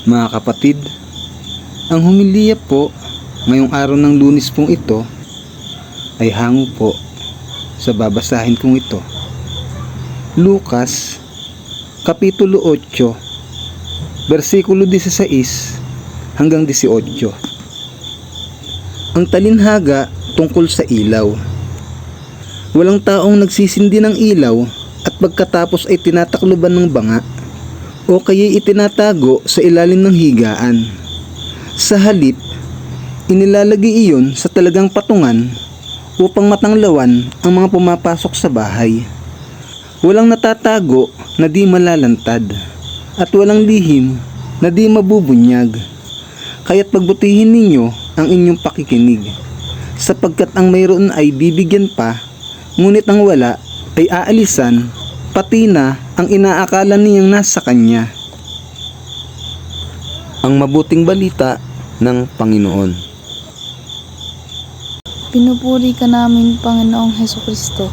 Mga kapatid, ang humiliya po ngayong araw ng Lunes pong ito ay hango po sa babasahin kong ito. Lucas, Kapitulo 8, versikulo 16 hanggang 18. Ang talinhaga tungkol sa ilaw. Walang taong nagsisindi ng ilaw at pagkatapos ay tinatakloban ng banga o kaya'y itinatago sa ilalim ng higaan. Sa halip, inilalagay iyon sa talagang patungan upang matanglawan ang mga pumapasok sa bahay. Walang natatago na di malalantad at walang lihim na di mabubunyag. Kaya't pagbutihin ninyo ang inyong pakikinig, sapagkat ang mayroon ay bibigyan pa, ngunit ang wala ay aalisan, pati na ang inaakala niyang nasa kanya. Ang mabuting balita ng Panginoon. Pinupuri ka namin, Panginoong Hesukristo.